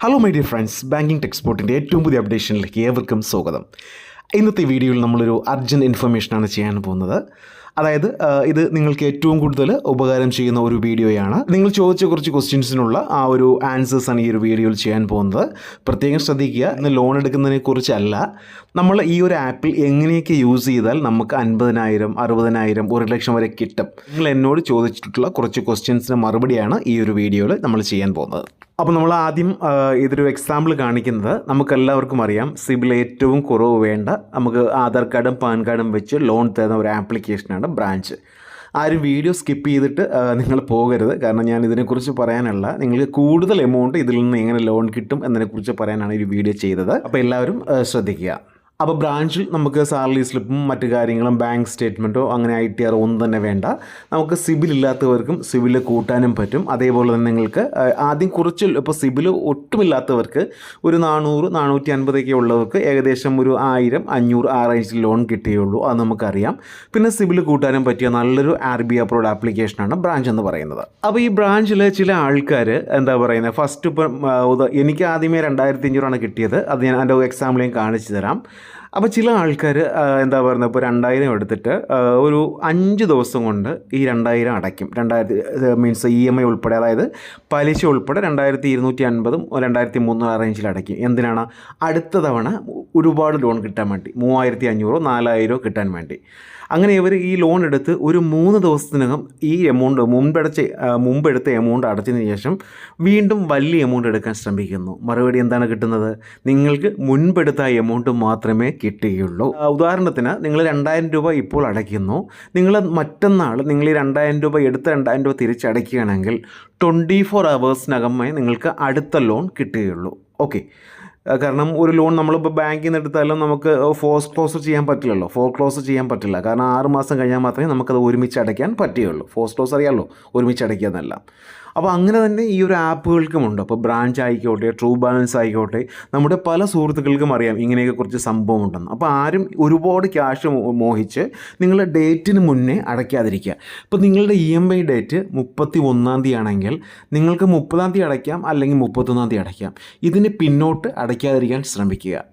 Hello my dear friends, banking ടെക്സ്പോർട്ടിൻ്റെ ഏറ്റവും പുതിയ അപ്ഡേഷനിലേക്ക് ഏവർക്കും സ്വാഗതം. ഇന്നത്തെ വീഡിയോയിൽ നമ്മളൊരു അർജൻറ്റ് ഇൻഫർമേഷനാണ് ചെയ്യാൻ പോകുന്നത്. അതായത് ഇത് നിങ്ങൾക്ക് ഏറ്റവും കൂടുതൽ ഉപകാരം ചെയ്യുന്ന ഒരു വീഡിയോയാണ്. നിങ്ങൾ ചോദിച്ച കുറച്ച് ക്വസ്റ്റ്യൻസിനുള്ള ആ ഒരു ആൻസേഴ്സാണ് ഈ ഒരു വീഡിയോയിൽ ചെയ്യാൻ പോകുന്നത്. പ്രത്യേകം ശ്രദ്ധിക്കുക, ഇന്ന് ലോൺ എടുക്കുന്നതിനെ കുറിച്ചല്ല, നമ്മൾ ഈ ഒരു ആപ്പിൽ എങ്ങനെയൊക്കെ യൂസ് ചെയ്താൽ നമുക്ക് 50,000, 60,000, 1,00,000 വരെ കിട്ടും. നിങ്ങൾ എന്നോട് ചോദിച്ചിട്ടുള്ള കുറച്ച് ക്വസ്റ്റ്യൻസിന് മറുപടിയാണ് ഈ ഒരു വീഡിയോയിൽ നമ്മൾ ചെയ്യാൻ പോകുന്നത്. അപ്പോൾ നമ്മൾ ആദ്യം ഇതൊരു എക്സാമ്പിൾ കാണിക്കുന്നത്, നമുക്കെല്ലാവർക്കും അറിയാം സിബിൽ ഏറ്റവും കുറവ് വേണ്ട, നമുക്ക് ആധാർ കാർഡും പാൻ കാർഡും വെച്ച് ലോൺ തരുന്ന ഒരു ആപ്ലിക്കേഷനാണ് ബ്രാഞ്ച്. ആരും വീഡിയോ സ്കിപ്പ് ചെയ്തിട്ട് നിങ്ങൾ പോകരുത്, കാരണം ഞാൻ ഇതിനെക്കുറിച്ച് പറയാനല്ല, നിങ്ങൾക്ക് കൂടുതൽ എമൗണ്ട് ഇതിൽ നിന്ന് എങ്ങനെ ലോൺ കിട്ടും എന്നതിനെക്കുറിച്ച് പറയാനാണ് ഈ വീഡിയോ ചെയ്തത്. അപ്പോൾ എല്ലാവരും ശ്രദ്ധിക്കുക. അപ്പോൾ ബ്രാഞ്ചിൽ നമുക്ക് സാലറി സ്ലിപ്പും മറ്റു കാര്യങ്ങളും ബാങ്ക് സ്റ്റേറ്റ്മെൻറ്റോ അങ്ങനെ ITR ഒന്നും തന്നെ വേണ്ട. നമുക്ക് സിബിൽ ഇല്ലാത്തവർക്കും സിബിൽ കൂട്ടാനും പറ്റും. അതേപോലെ തന്നെ നിങ്ങൾക്ക് ആദ്യം കുറച്ച് ഇപ്പോൾ സിബിൽ ഒട്ടുമില്ലാത്തവർക്ക് ഒരു 400, 450 ഉള്ളവർക്ക് ഏകദേശം ഒരു 1000, 500 ആ റേഞ്ചിൽ ലോൺ കിട്ടുകയുള്ളൂ. അത് നമുക്കറിയാം. പിന്നെ സിബിൽ കൂട്ടാനും പറ്റിയ നല്ലൊരു RBI അപ്രൂവ്ഡ് ആപ്ലിക്കേഷനാണ് ബ്രാഞ്ച് എന്ന് പറയുന്നത്. അപ്പോൾ ഈ ബ്രാഞ്ചിൽ ചില ആൾക്കാർ എന്താ പറയുന്നത്, ഫസ്റ്റ് ഇപ്പം എനിക്ക് ആദ്യമേ 2,500 കിട്ടിയത്. അത് ഞാൻ എൻ്റെ എക്സാമ്പിൾ ഞാൻ കാണിച്ചു തരാം. അപ്പോൾ ചില ആൾക്കാർ എന്താ പറയുന്നത്, ഇപ്പോൾ 2,000 എടുത്തിട്ട് ഒരു 5 ദിവസം കൊണ്ട് ഈ 2,000 അടയ്ക്കും. 2,000 മീൻസ് EMI ഉൾപ്പെടെ, അതായത് പലിശ ഉൾപ്പെടെ 2,250, 2,300 റേഞ്ചിൽ അടയ്ക്കും. എന്തിനാണ്? അടുത്ത തവണ ഒരുപാട് ലോൺ കിട്ടാൻ വേണ്ടി, 3,500, 4,000 കിട്ടാൻ വേണ്ടി. അങ്ങനെ ഇവർ ഈ ലോൺ എടുത്ത് ഒരു 3 ദിവസത്തിനകം ഈ എമൗണ്ട് മുമ്പെടുത്ത എമൗണ്ട് അടച്ചതിന് ശേഷം വീണ്ടും വലിയ എമൗണ്ട് എടുക്കാൻ ശ്രമിക്കുന്നു. മറുപടി എന്താണ് കിട്ടുന്നത്? നിങ്ങൾക്ക് മുൻപെടുത്ത എമൗണ്ട് മാത്രമേ കിട്ടുകയുള്ളൂ. ഉദാഹരണത്തിന് നിങ്ങൾ 2,000 രൂപ ഇപ്പോൾ അടയ്ക്കുന്നു. നിങ്ങൾ മറ്റന്നാൾ നിങ്ങൾ ഈ 2,000 രൂപ എടുത്ത 2,000 രൂപ തിരിച്ചടയ്ക്കുകയാണെങ്കിൽ 24 ഹവേഴ്സിനകമേ നിങ്ങൾക്ക് അടുത്ത ലോൺ കിട്ടുകയുള്ളൂ. ഓക്കെ, കാരണം ഒരു ലോൺ നമ്മളിപ്പോൾ ബാങ്കിൽ നിന്ന് എടുത്താലും നമുക്ക് ഫോർക്ലോസ് ചെയ്യാൻ പറ്റില്ല. കാരണം 6 മാസം കഴിഞ്ഞാൽ മാത്രമേ നമുക്കത് ഒരുമിച്ച് അടയ്ക്കാൻ പറ്റുകയുള്ളൂ. ഫോർക്ലോസ് അറിയാമല്ലോ, ഒരുമിച്ച് അടയ്ക്കുക എന്നല്ല. അപ്പോൾ അങ്ങനെ തന്നെ ഈ ഒരു ആപ്പുകൾക്കുമുണ്ട്. അപ്പോൾ ബ്രാഞ്ച് ആയിക്കോട്ടെ, ട്രൂ ബാലൻസ് ആയിക്കോട്ടെ, നമ്മുടെ പല സുഹൃത്തുക്കൾക്കും അറിയാം ഇങ്ങനെയൊക്കെ കുറച്ച് സംഭവം ഉണ്ടെന്ന്. അപ്പോൾ ആരും ഒരുപാട് ക്യാഷ് മോഹിച്ച് നിങ്ങൾ ഡേറ്റിന് മുന്നേ അടയ്ക്കാതിരിക്കുക. ഇപ്പോൾ നിങ്ങളുടെ EMI ഡേറ്റ് 31-ാം തീയതി ആണെങ്കിൽ നിങ്ങൾക്ക് 30-ാം തീയതി അടയ്ക്കാം, അല്ലെങ്കിൽ 31-ാം തീയതി അടയ്ക്കാം. ഇതിന് പിന്നോട്ട് അടയ്ക്കാതിരിക്കാൻ ശ്രമിക്കുക.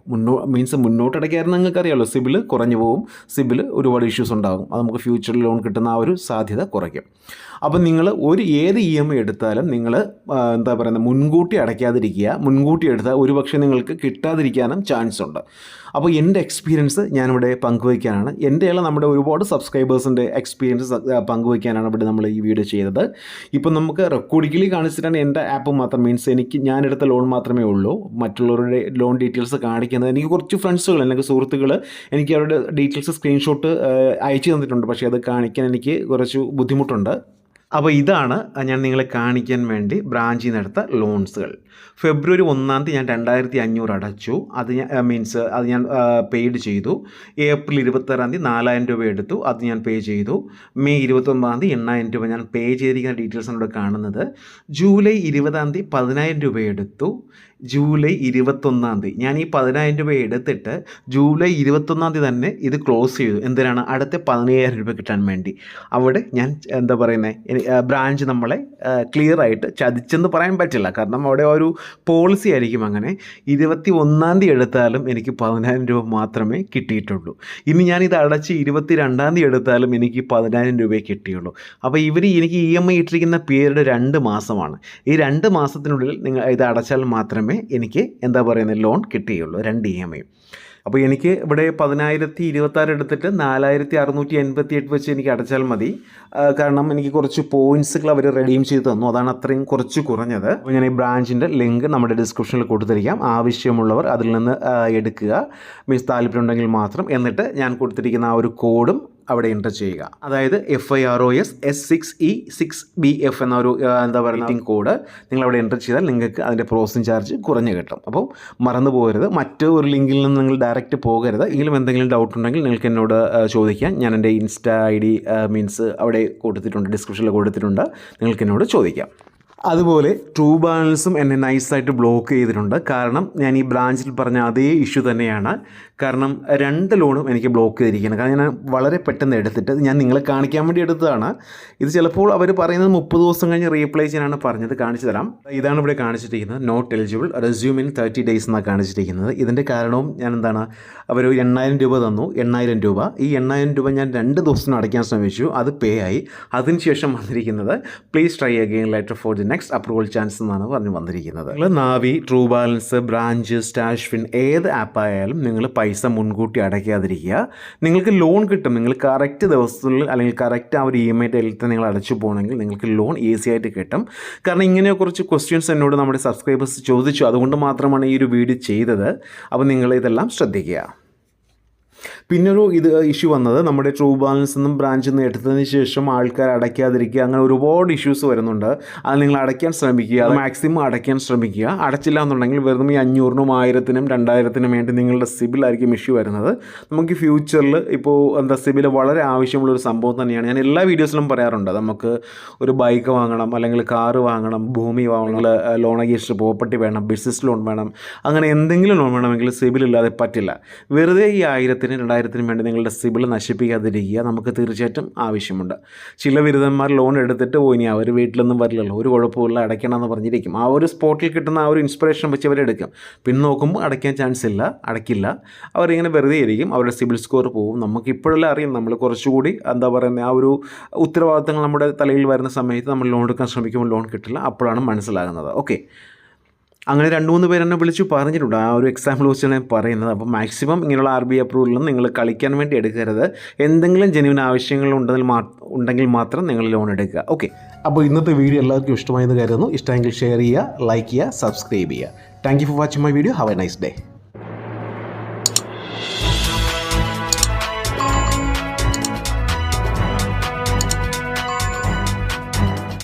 മുന്നോട്ട് അടയ്ക്കാതെ നിങ്ങൾക്കറിയാമല്ലോ, സിബിൽ കുറഞ്ഞു പോകും, സിബിൽ ഒരുപാട് ഇഷ്യൂസ് ഉണ്ടാകും. അത് നമുക്ക് ഫ്യൂച്ചറിൽ ലോൺ കിട്ടുന്ന ആ ഒരു സാധ്യത കുറയ്ക്കും. അപ്പം നിങ്ങൾ ഏത് EMI എടുത്താലും നിങ്ങൾ എന്താ പറയുന്നത്, മുൻകൂട്ടി അടയ്ക്കാതിരിക്കുക. മുൻകൂട്ടി എടുത്താൽ ഒരുപക്ഷെ നിങ്ങൾക്ക് കിട്ടാതിരിക്കാനും ചാൻസ് ഉണ്ട്. അപ്പോൾ എൻ്റെ എക്സ്പീരിയൻസ് ഞാനിവിടെ പങ്കുവയ്ക്കാനാണ്, നമ്മുടെ ഒരുപാട് സബ്സ്ക്രൈബേഴ്സിൻ്റെ എക്സ്പീരിയൻസ് പങ്കുവയ്ക്കാനാണ് ഇവിടെ നമ്മൾ ഈ വീഡിയോ ചെയ്തത്. ഇപ്പം നമുക്ക് റെക്കോർഡിക്കലി കാണിച്ചിട്ടാണ് എൻ്റെ ആപ്പ് മാത്രം, മീൻസ് ഞാനെടുത്ത ലോൺ മാത്രമേ ഉള്ളൂ. മറ്റുള്ളവരുടെ ലോൺ ഡീറ്റെയിൽസ് കാണിക്കുന്നത്, എനിക്ക് കുറച്ച് ഫ്രണ്ട്സുകൾ, അല്ലെങ്കിൽ സുഹൃത്തുക്കൾ എനിക്ക് അവരുടെ ഡീറ്റെയിൽസ് സ്ക്രീൻഷോട്ട് അയച്ചു തന്നിട്ടുണ്ട്. പക്ഷേ അത് കാണിക്കാൻ എനിക്ക് കുറച്ച് ബുദ്ധിമുട്ടുണ്ട്. അപ്പോൾ ഇതാണ് ഞാൻ നിങ്ങളെ കാണിക്കാൻ വേണ്ടി ബ്രാഞ്ചിൽ നിന്ന് എടുത്ത ലോൺസുകൾ. ഫെബ്രുവരി 1-ാം തീയതി ഞാൻ 2,500 അടച്ചു. അത് ഞാൻ പെയ്ഡ് ചെയ്തു. ഏപ്രിൽ 26-ാം തീയതി 4,000 രൂപ എടുത്തു, അത് ഞാൻ പേ ചെയ്തു. മെയ് 29-ാം തീയതി 8,000 രൂപ ഞാൻ പേ ചെയ്തിരിക്കുന്ന ഡീറ്റെയിൽസാണ് ഇവിടെ കാണുന്നത്. ജൂലൈ 20-ാം തീയതി 10,000 രൂപ എടുത്തു. ജൂലൈ 21-ാം തീയതി ഞാൻ ഈ 10,000 രൂപ എടുത്തിട്ട് ജൂലൈ 21-ാം തീയതി തന്നെ ഇത് ക്ലോസ് ചെയ്തു. എന്തിനാണ്? അടുത്ത 15,000 രൂപ കിട്ടാൻ വേണ്ടി. അവിടെ ഞാൻ എന്താ പറയുന്നത്, ബ്രാഞ്ച് നമ്മളെ ക്ലിയർ ആയിട്ട് ചതിച്ചെന്ന് പറയാൻ പറ്റില്ല, കാരണം അവിടെ ഒരു പോളിസി ആയിരിക്കും അങ്ങനെ. 21-ാം തീയതി എടുത്താലും എനിക്ക് 10,000 രൂപ മാത്രമേ കിട്ടിയിട്ടുള്ളൂ. ഇനി ഞാനിത് അടച്ച് 22-ാം തീയതി എടുത്താലും എനിക്ക് 10,000 രൂപയെ കിട്ടിയുള്ളൂ. അപ്പോൾ എനിക്ക് EMI ഇട്ടിരിക്കുന്ന പീരീഡ് 2 മാസമാണ്. ഈ 2 മാസത്തിനുള്ളിൽ നിങ്ങൾ ഇത് അടച്ചാൽ മാത്രമേ എനിക്ക് എന്താ പറയുന്നത് ലോൺ കിട്ടുകയുള്ളൂ, 2 EMI. അപ്പോൾ എനിക്ക് ഇവിടെ 10,026 എടുത്തിട്ട് 4,688 വെച്ച് എനിക്ക് അടച്ചാൽ മതി. കാരണം എനിക്ക് കുറച്ച് പോയിൻറ്റ്സുകൾ അവർ റെഡീം ചെയ്ത് തന്നു, അതാണ് അത്രയും കുറച്ച് കുറഞ്ഞത്. അപ്പോൾ ഞാൻ ഈ ബ്രാഞ്ചിൻ്റെ ലിങ്ക് നമ്മുടെ ഡിസ്ക്രിപ്ഷനിൽ കൊടുത്തിരിക്കാം. ആവശ്യമുള്ളവർ അതിൽ നിന്ന് എടുക്കുക, മീൻസ് താല്പര്യമുണ്ടെങ്കിൽ മാത്രം. എന്നിട്ട് ഞാൻ കൊടുത്തിരിക്കുന്ന ആ ഒരു കോഡും അവിടെ എൻ്റർ ചെയ്യുക. അതായത് FIROS S6E6BF എന്ന ഒരു എന്താ പറയുക കോഡ് നിങ്ങൾ അവിടെ എൻ്റർ ചെയ്താൽ നിങ്ങൾക്ക് അതിൻ്റെ പ്രോസസ്സിംഗ് ചാർജ് കുറഞ്ഞ് കിട്ടും. അപ്പോൾ മറന്നു പോകരുത്, മറ്റൊരു ലിങ്കിൽ നിന്ന് നിങ്ങൾ ഡയറക്റ്റ് പോകരുത്. എങ്കിലും എന്തെങ്കിലും ഡൗട്ട് ഉണ്ടെങ്കിൽ നിങ്ങൾക്ക് എന്നോട് ചോദിക്കാം. ഞാൻ എൻ്റെ ഇൻസ്റ്റാ ID അവിടെ കൊടുത്തിട്ടുണ്ട്, ഡിസ്ക്രിപ്ഷനിൽ കൊടുത്തിട്ടുണ്ട്, നിങ്ങൾക്ക് എന്നോട് ചോദിക്കാം. അതുപോലെ ട്രൂ ബാലൻസും എന്നെ നൈസായിട്ട് ബ്ലോക്ക് ചെയ്തിട്ടുണ്ട്. കാരണം ഞാൻ ഈ ബ്രാഞ്ചിൽ പറഞ്ഞ അതേ ഇഷ്യൂ തന്നെയാണ്. കാരണം 2 ലോണും എനിക്ക് ബ്ലോക്ക് ചെയ്തിരിക്കുന്നത്. കാരണം ഞാൻ വളരെ പെട്ടെന്ന് എടുത്തിട്ട് ഞാൻ നിങ്ങളെ കാണിക്കാൻ വേണ്ടി എടുത്തതാണ്. ഇത് ചിലപ്പോൾ അവർ പറയുന്നത് 30 ദിവസം കഴിഞ്ഞ് റീപ്ലൈ ചെയ്യാനാണ് പറഞ്ഞത്. കാണിച്ചു തരാം. ഇതാണ് ഇവിടെ കാണിച്ചിരിക്കുന്നത്. Not eligible, resume in 30 days എന്നാണ് കാണിച്ചിരിക്കുന്നത്. ഇതിൻ്റെ കാരണവും ഞാൻ എന്താണ്, അവർ 8,000 രൂപ തന്നു. 8,000 രൂപ, ഈ 8,000 രൂപ ഞാൻ 2 ദിവസത്തിന് അടയ്ക്കാൻ ശ്രമിച്ചു. അത് പേ ആയി. അതിനുശേഷം വന്നിരിക്കുന്നത് please try again letter for the next approval chance എന്നാണ് പറഞ്ഞ് വന്നിരിക്കുന്നത്. നിങ്ങൾ നാവി, ട്രൂ ബാലൻസ്, ബ്രാഞ്ച്, സ്റ്റാഷ്ഫിൻ ഏത് ആപ്പായാലും നിങ്ങൾ പൈസ മുൻകൂട്ടി അടയ്ക്കാതിരിക്കുക. നിങ്ങൾക്ക് ലോൺ കിട്ടും. നിങ്ങൾ കറക്റ്റ് ദിവസത്തിൽ അല്ലെങ്കിൽ കറക്റ്റ് ആ ഒരു EMI ഡേറ്റിൽ നിങ്ങൾ അടച്ചു പോകണമെങ്കിൽ നിങ്ങൾക്ക് ലോൺ ഈസി ആയിട്ട് കിട്ടും. കാരണം ഇങ്ങനെ കുറച്ച് ക്വസ്റ്റ്യൻസ് എന്നോട് നമ്മുടെ സബ്സ്ക്രൈബേഴ്സ് ചോദിച്ചു. അതുകൊണ്ട് മാത്രമാണ് ഈ ഒരു വീഡിയോ ചെയ്തത്. അപ്പോൾ നിങ്ങൾ ഇതെല്ലാം ശ്രദ്ധിക്കുക. പിന്നൊരു ഇഷ്യൂ വന്നത് നമ്മുടെ ട്രൂ ബാലൻസ് നിന്നും ബ്രാഞ്ചിൽ നിന്ന് എടുത്തതിന് ശേഷം ആൾക്കാർ അടയ്ക്കാതിരിക്കുക, അങ്ങനെ ഒരുപാട് ഇഷ്യൂസ് വരുന്നുണ്ട്. അത് നിങ്ങൾ അടയ്ക്കാൻ ശ്രമിക്കുക, അത് മാക്സിമം അടയ്ക്കാൻ ശ്രമിക്കുക. അടച്ചില്ല എന്നുണ്ടെങ്കിൽ വെറും ഈ 500-നും 1000-നും 2000-നും വേണ്ടി നിങ്ങളുടെ സിബിലായിരിക്കും ഇഷ്യൂ വരുന്നത്. നമുക്ക് ഫ്യൂച്ചറിൽ ഇപ്പോൾ സിബിൽ വളരെ ആവശ്യമുള്ളൊരു സംഭവം തന്നെയാണ്. ഞാൻ എല്ലാ വീഡിയോസിലും പറയാറുണ്ട്, നമുക്ക് ഒരു ബൈക്ക് വാങ്ങണം, അല്ലെങ്കിൽ കാറ് വാങ്ങണം, ഭൂമി വാങ്ങണം, ലോൺ അഗേൻസ്റ്റ് പ്രോപ്പർട്ടി വേണം, ബിസിനസ് ലോൺ വേണം, അങ്ങനെ എന്തെങ്കിലും ലോൺ വേണമെങ്കിൽ സിബിലില്ലാതെ പറ്റില്ല. വെറുതെ ഈ 1000-നും 2000-നും വേണ്ടി നിങ്ങളുടെ സിബിൾ നശിപ്പിക്കാതിരിക്കുക. നമുക്ക് തീർച്ചയായിട്ടും ആവശ്യമുണ്ട്. ചില ബിരുദന്മാർ ലോൺ എടുത്തിട്ട് ഇനി അവർ വീട്ടിലൊന്നും വരില്ലല്ലോ, ഒരു കുഴപ്പമില്ല, അടയ്ക്കണമെന്ന് പറഞ്ഞിരിക്കും. ആ ഒരു സ്പോട്ടിൽ കിട്ടുന്ന ആ ഒരു ഇൻസ്പിറേഷൻ വെച്ച് അവരെടുക്കും. പിന്നെ നോക്കുമ്പോൾ അടയ്ക്കാൻ ചാൻസ് ഇല്ല, അടയ്ക്കില്ല. അവരിങ്ങനെ വെറുതെ ഇരിക്കും, അവരുടെ സിബിൽ സ്കോർ പോകും. നമുക്ക് ഇപ്പോഴെല്ലാം അറിയാം, നമ്മൾ കുറച്ചുകൂടി ആ ഒരു ഉത്തരവാദിത്തങ്ങൾ നമ്മുടെ തലയിൽ വരുന്ന സമയത്ത് നമ്മൾ ലോൺ എടുക്കാൻ ശ്രമിക്കുമ്പോൾ ലോൺ കിട്ടില്ല. അപ്പോഴാണ് മനസ്സിലാകുന്നത്. ഓക്കെ, അങ്ങനെ 2-3 പേരെന്നെ വിളിച്ചു പറഞ്ഞിട്ടുണ്ട്. ആ ഒരു എക്സാമ്പിൾ വെച്ചാണ് ഞാൻ പറയുന്നത്. അപ്പോൾ മാക്സിമം ഇങ്ങനെയുള്ള RBI അപ്രൂവലിലും നിങ്ങൾ കളിക്കാൻ വേണ്ടി എടുക്കരുത്. എന്തെങ്കിലും ജെന്യുവൻ ഉണ്ടെങ്കിൽ മാത്രം നിങ്ങൾ ലോൺ എടുക്കുക. ഓക്കെ, അപ്പോൾ ഇന്നത്തെ വീഡിയോ എല്ലാവർക്കും ഇഷ്ടമായെന്ന് കരുതുന്നു. ഇഷ്ടമെങ്കിൽ ഷെയർ ചെയ്യുക, ലൈക്ക് ചെയ്യുക, സബ്സ്ക്രൈബ് ചെയ്യുക. Thank you for watching my video. Have A nice day.